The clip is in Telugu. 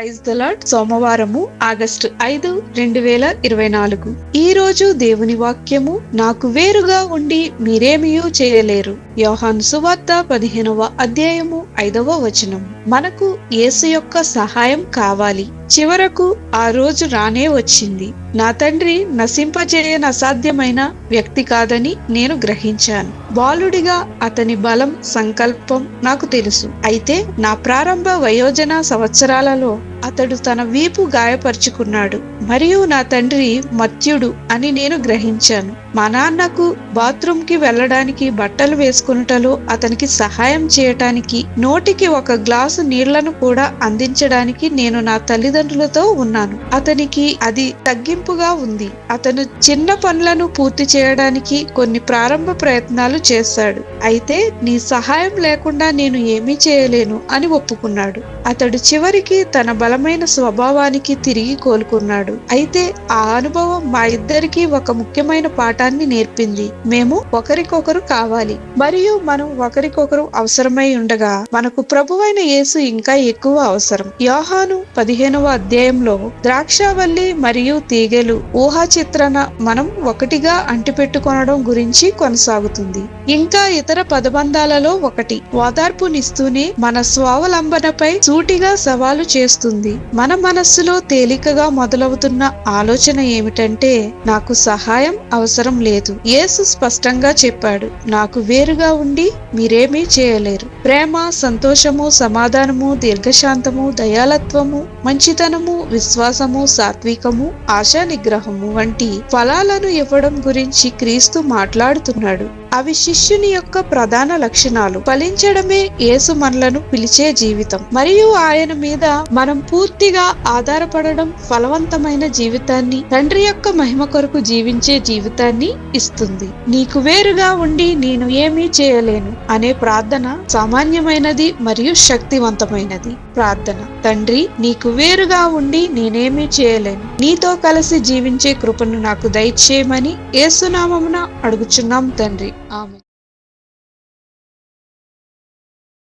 Praise the Lord. సోమవారము ఆగస్టు 5, 2024. ఈ రోజు దేవుని వాక్యము, నాకు వేరుగా ఉండి మీరేమియూ చేయలేరు. యోహాను సువార్త 15వ అధ్యాయము 5వ వచనం. మనకు యేసు యొక్క సహాయం కావాలి. చివరకు ఆ రోజు రానే వచ్చింది. నా తండ్రి నశింపజేయని అసాధ్యమైన వ్యక్తి కాదని నేను గ్రహించాను. బాలుడిగా అతని బలం, సంకల్పం నాకు తెలుసు. అయితే నా ప్రారంభ వయోజన సంవత్సరాలలో అతడు తన వీపు గాయపరుచుకున్నాడు మరియు నా తండ్రి మత్యుడు అని నేను గ్రహించాను. మా నాన్నకు బాత్రూంకి వెళ్ళడానికి బట్టలు వేసుకునుటలో అతనికి సహాయం చేయటానికి, నోటికి ఒక గ్లాసు నీళ్లను కూడా అందించడానికి నేను నా తల్లిదండ్రులతో ఉన్నాను. అతనికి అది తగ్గింపుగా ఉంది. అతను చిన్న పనులను పూర్తి చేయడానికి కొన్ని ప్రారంభ ప్రయత్నాలు చేశాడు. అయితే నీ సహాయం లేకుండా నేను ఏమీ చేయలేను అని ఒప్పుకున్నాడు. అతడు చివరికి తన బలమైన స్వభావానికి తిరిగి కోలుకున్నాడు. అయితే ఆ అనుభవం మా ఇద్దరికి ఒక ముఖ్యమైన పాఠాన్ని నేర్పింది. మేము ఒకరికొకరు కావాలి మరియు మనం ఒకరికొకరు అవసరమై ఉండగా మనకు ప్రభువైన యేసు ఇంకా ఎక్కువ అవసరం. యోహాను 15వ అధ్యాయంలో ద్రాక్షావల్లి మరియు తీగెలు ఊహా చిత్రణ మనం ఒకటిగా అంటిపెట్టుకొనడం గురించి కొనసాగుతుంది. ఇంకా ఇతర పదబంధాలలో ఒకటి ఓదార్పునిస్తూనే మన స్వావలంబనపై సూటిగా సవాలు చేస్తుంది. మన మనస్సులో తేలికగా మొదలవుతున్న ఆలోచన ఏమిటంటే, నాకు సహాయం అవసరం లేదు. యేసు స్పష్టంగా చెప్పాడు, నాకు వేరుగా ఉండి మీరేమీ చేయలేరు. ప్రేమ, సంతోషము, సమాధానము, దీర్ఘశాంతము, దయాలత్వము, మంచితనము, విశ్వాసము, సాత్వికము, ఆశా నిగ్రహము వంటి ఫలాలను ఇవ్వడం గురించి క్రీస్తు మాట్లాడుతున్నాడు. అవి శిష్యుని యొక్క ప్రధాన లక్షణాలు. ఫలించడమే యేసు మనలను పిలిచే జీవితం మరియు ఆయన మీద మనం పూర్తిగా ఆధారపడడం ఫలవంతమైన జీవితాన్ని, తండ్రి యొక్క మహిమ కొరకు జీవించే జీవితాన్ని ఇస్తుంది. నీకు వేరుగా ఉండి నేను ఏమీ చేయలేను అనే ప్రార్థన సామాన్యమైనది మరియు శక్తివంతమైనది. ప్రార్థన: తండ్రి, నీకు వేరుగా ఉండి నేనేమీ చేయలేను. నీతో కలిసి జీవించే కృపను నాకు దయచేయమని యేసు నామమున అడుగుచున్నాం తండ్రి. ఆమేన్.